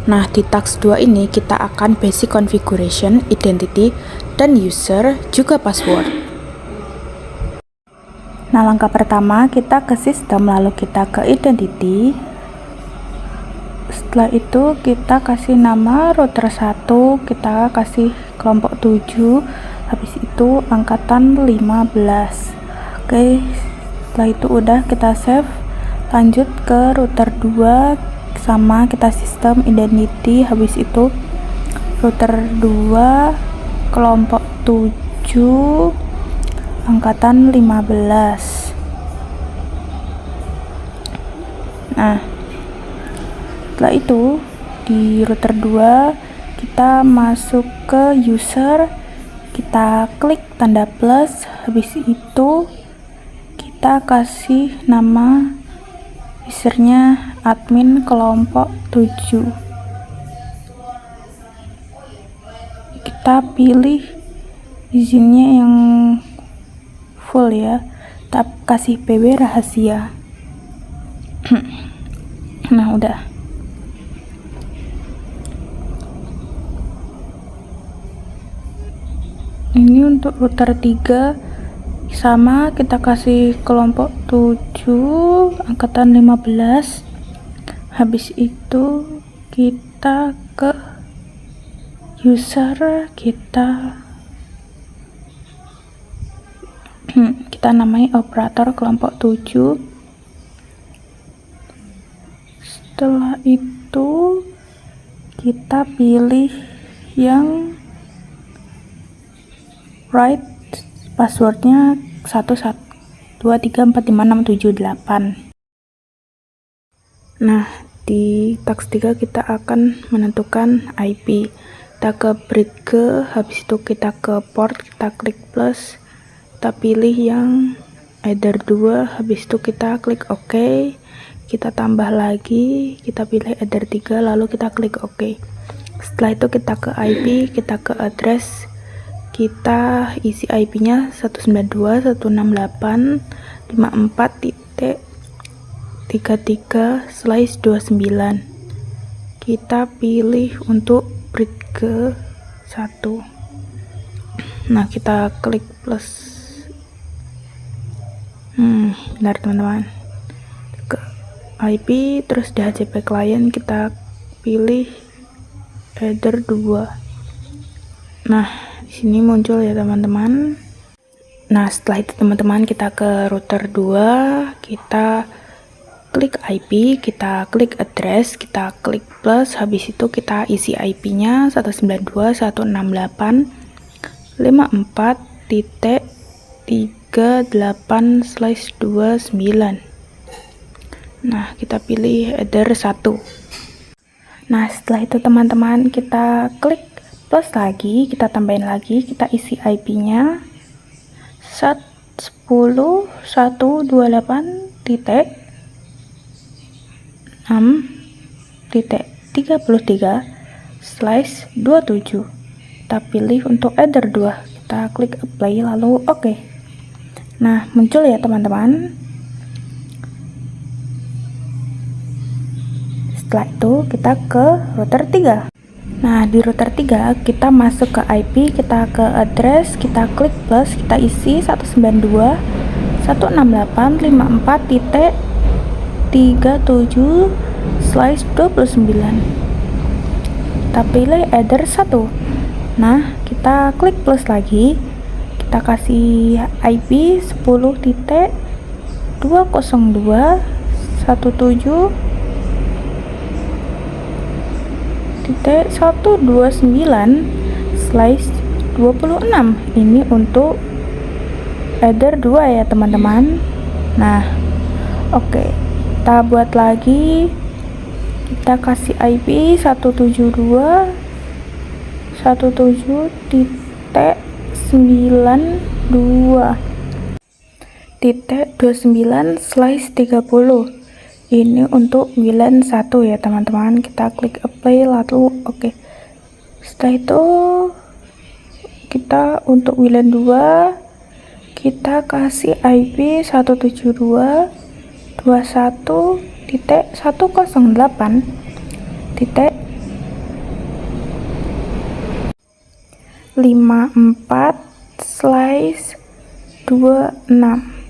Nah, di task 2 ini kita akan basic configuration, identity, dan user, juga password. Nah, langkah pertama kita ke sistem, lalu kita ke identity. Setelah itu kita kasih nama router 1, kita kasih kelompok 7, habis itu angkatan 15. Oke, setelah itu udah kita save, lanjut ke router 2, sama kita sistem identity, habis itu router 2 kelompok 7 angkatan 15. Nah, setelah itu di router 2 kita masuk ke user, kita klik tanda plus, habis itu kita kasih nama usernya admin kelompok 7. Kita pilih izinnya yang full ya, kita kasih PB rahasia. Nah, udah. Ini untuk router 3 sama, kita kasih kelompok 7 angkatan 15. Habis itu kita ke user, kita namai operator kelompok 7. Setelah itu kita pilih yang right, passwordnya 1123456778. Nah, di task 3 kita akan menentukan IP. Kita ke bridge, habis itu kita ke port, kita klik plus, kita pilih yang header 2, habis itu kita klik OK, kita tambah lagi, kita pilih header 3, lalu kita klik OK. Setelah itu kita ke IP, kita ke address, kita isi IP-nya 192.168.33/29. Kita pilih untuk bridge 1. Nah, kita klik plus. Benar teman-teman. Ke IP, terus di HCP client kita pilih header 2. Nah, di sini muncul ya teman-teman. Nah, setelah itu teman-teman kita ke router 2, kita klik IP, kita klik address, kita klik plus, habis itu kita isi IP-nya 192.168.38/29. Nah, kita pilih header 1. Nah, setelah itu teman-teman kita klik plus lagi, kita tambahin lagi, kita isi IP-nya 110.128.6.33/27. Kita pilih untuk header 2, kita klik apply lalu OK. Nah, muncul ya teman-teman. Setelah itu kita ke router 3. Nah, di router 3 kita masuk ke IP, kita ke address, kita klik plus, kita isi 192.168.37/29. Kita pilih header 1. Nah, kita klik plus lagi, kita kasih IP 10.2.129/26. Ini untuk header 2 ya teman-teman. Nah, oke, kita buat lagi, kita kasih IP 172.17.92/30. Ini untuk WLAN 1 ya teman-teman. Kita klik apply lalu oke. Setelah itu kita untuk WLAN 2 kita kasih IP 172.21.108.1 54/26.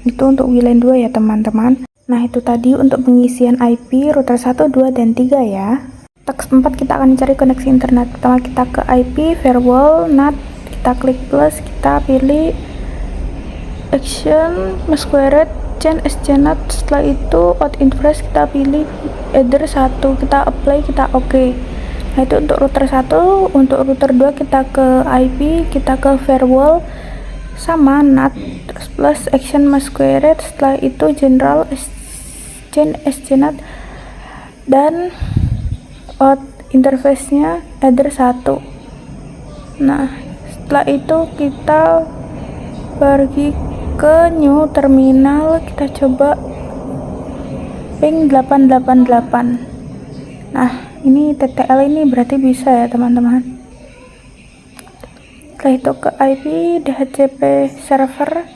Itu untuk WLAN 2 ya teman-teman. Nah, itu tadi untuk pengisian IP router 1, 2, dan 3 ya. Task 4 kita akan cari koneksi internet. Pertama kita ke IP, firewall, NAT, kita klik plus, kita pilih action, masquerade, change SCNet. Setelah itu out interface kita pilih either 1, kita apply, kita oke. Nah, itu untuk router 1. Untuk router 2 kita ke IP, kita ke firewall, sama NAT, terus plus action masquerade. Setelah itu general change SCNet, dan out interface nya either 1. Nah, setelah itu kita pergi ke new terminal, kita coba ping 888. Nah, ini TTL ini berarti bisa ya teman-teman. Setelah itu ke IP, DHCP server,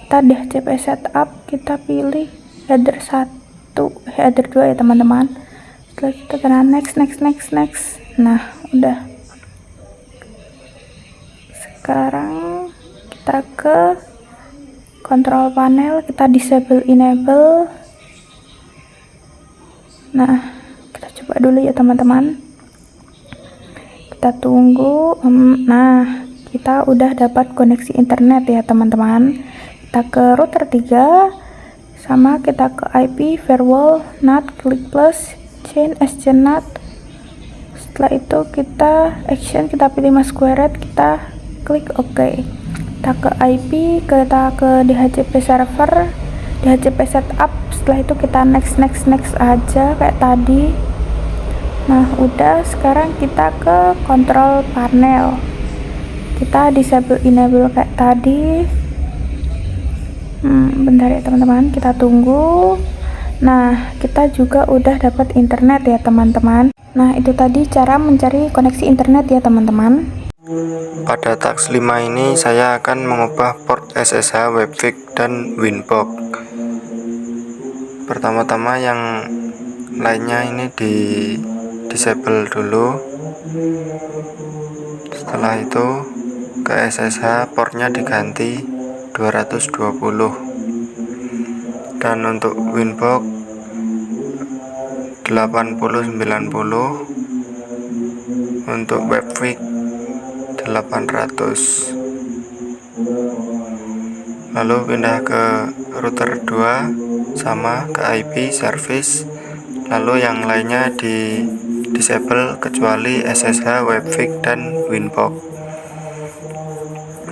kita DHCP setup, kita pilih header 1, header 2 ya teman-teman. Setelah itu kita next. Nah, udah. Sekarang kita ke control panel, kita disable enable. Nah, kita coba dulu ya teman-teman. Kita tunggu. Nah, kita udah dapat koneksi internet ya teman-teman. Kita ke router 3, sama kita ke IP, firewall, NAT, klik plus, change SCNet. Setelah itu kita action, kita pilih masquerade, kita klik OK. Kita ke IP, kita ke DHCP server, DHCP setup. Setelah itu kita next aja kayak tadi. Nah, udah. Sekarang kita ke control panel, kita disable enable kayak tadi. Bentar ya teman-teman, kita tunggu. Nah, kita juga udah dapat internet ya teman-teman. Nah, itu tadi cara mencari koneksi internet ya teman-teman. Pada task 5 ini saya akan mengubah port SSH, Webfig, dan Winbox. Pertama-tama yang lainnya ini di disable dulu. Setelah itu ke SSH, portnya diganti 220, dan untuk Winbox 8090, untuk Webfig 800. Lalu pindah ke router 2 sama ke IP service, lalu yang lainnya di disable kecuali SSH, Webfig, dan Winbox.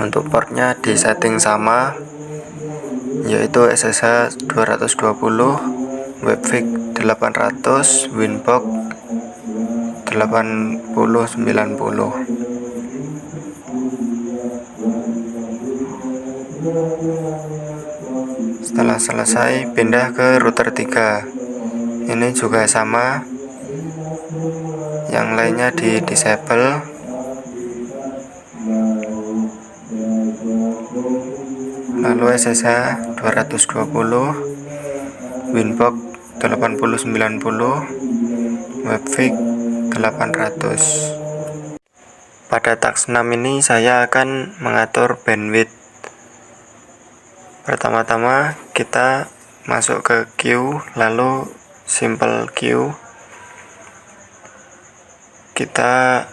Untuk portnya di setting sama, yaitu SSH 220, Webfig 800, Winbox 8090. Setelah selesai, pindah ke router 3. Ini juga sama, yang lainnya di disable. Lalu SSH 220, Winbox 8090, Webfig 800. Pada task 6 ini saya akan mengatur bandwidth. Pertama-tama kita masuk ke queue, lalu simple queue. Kita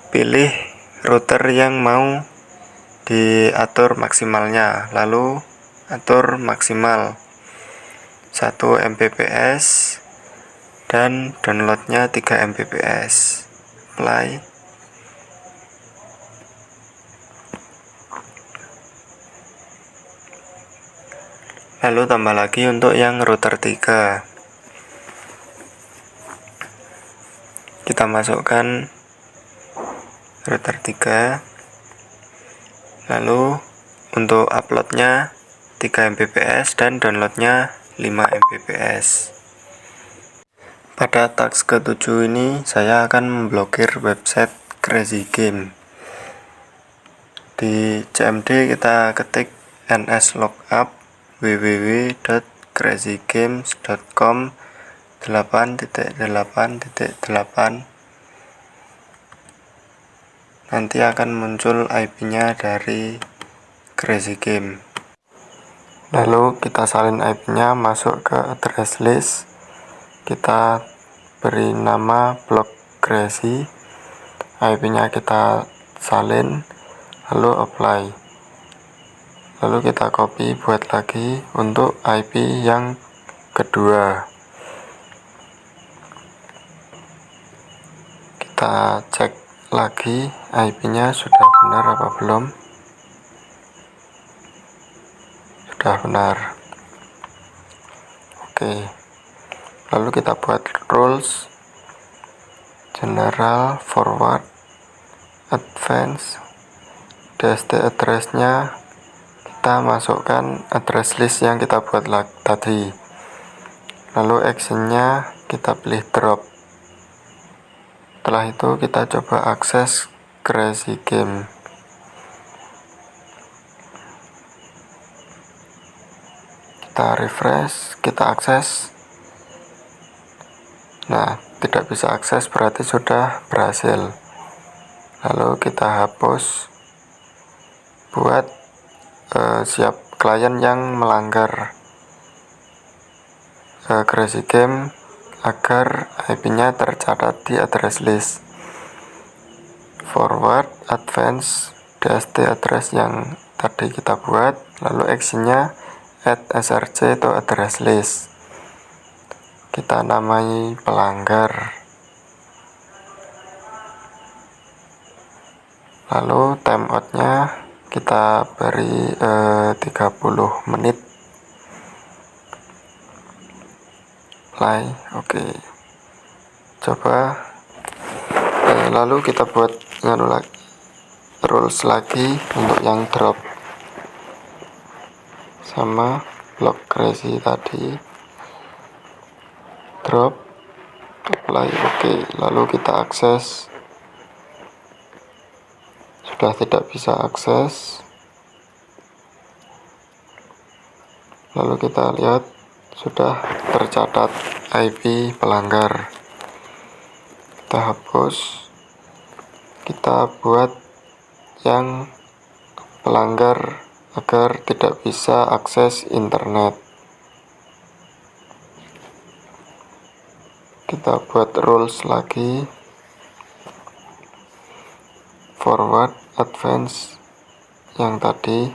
pilih router yang mau diatur maksimalnya, lalu atur maksimal 1 Mbps dan downloadnya 3 Mbps. Apply. Lalu tambah lagi untuk yang router 3. Kita masukkan router 3. Lalu untuk uploadnya 3 Mbps dan downloadnya 5 Mbps. Pada task ke-7 ini saya akan memblokir website Crazy Game. Di CMD kita ketik nslookup www.crazygames.com 8.8.8. nanti akan muncul IP-nya dari Crazy Game. Lalu kita salin IP-nya masuk ke address list, kita beri nama blok Crazy, IP-nya kita salin, lalu apply, lalu kita copy buat lagi untuk IP yang kedua. Kita cek lagi IP-nya sudah benar apa belum. Sudah benar. Oke, lalu kita buat rules general, forward, advance, DST address-nya kita masukkan address list yang kita buat tadi. Lalu action-nya kita pilih drop. Setelah itu kita coba akses Crazy Game. Kita refresh, kita akses. Nah, tidak bisa akses berarti sudah berhasil. Lalu kita hapus buat siap klien yang melanggar Crazy Game agar IP-nya tercatat di address list. Forward, advance, DST address yang tadi kita buat, lalu action-nya add src to address list. Kita namai pelanggar. Lalu timeout-nya kita beri 30 menit. Play, oke. Coba. Lalu kita buat rules lagi untuk yang drop sama blok Crazy tadi. Drop, apply, oke. Lalu kita akses. Sudah tidak bisa akses. Lalu kita lihat sudah tercatat IP pelanggar. Kita hapus, kita buat yang pelanggar agar tidak bisa akses internet. Kita buat rules lagi, forward, advance yang tadi,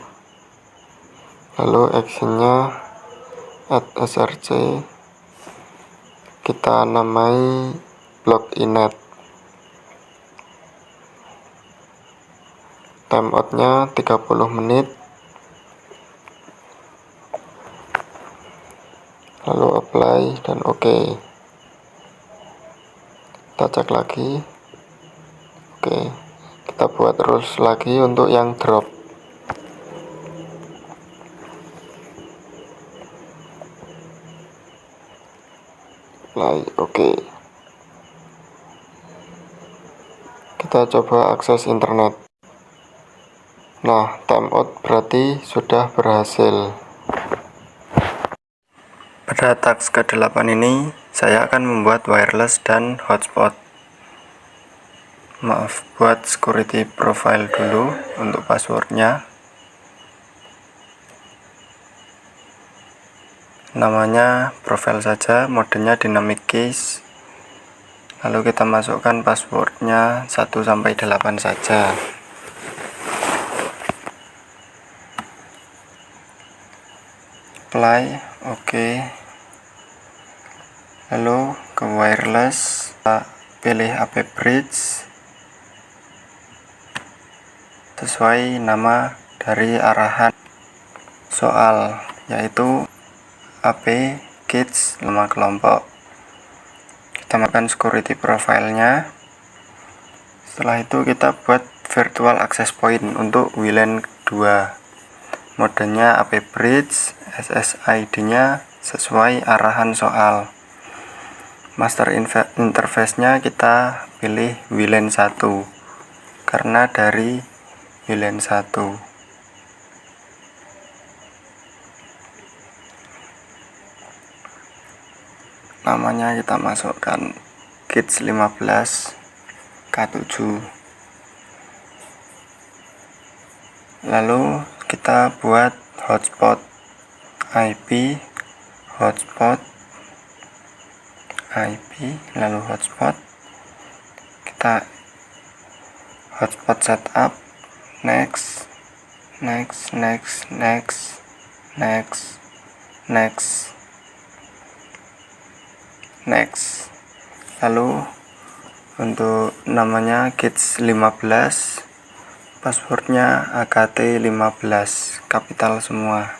lalu actionnya add src, kita namai blok inet. Timeoutnya 30 menit. Lalu apply dan oke. Kita cek lagi. Oke, kita buat rules lagi untuk yang drop. Apply, oke. Kita coba akses internet. Nah, timeout berarti sudah berhasil. Pada task ke-8 ini, saya akan membuat wireless dan hotspot. Maaf, buat security profile dulu untuk passwordnya. Namanya profile saja, modenya dynamic keys. Lalu kita masukkan passwordnya 1-8 saja. Apply, oke. Lalu ke wireless, kita pilih AP bridge sesuai nama dari arahan soal, yaitu AP kids nama kelompok. Kita masukkan security profile-nya. Setelah itu kita buat virtual access point untuk WLAN 2. Modenya AP bridge, SSID-nya sesuai arahan soal. Master interface-nya kita pilih WLAN 1 karena dari WLAN 1. Namanya kita masukkan kids 15 K7. Lalu kita buat hotspot IP, lalu hotspot, kita hotspot setup, next, lalu untuk namanya kids 15, passwordnya AKT 15, kapital semua.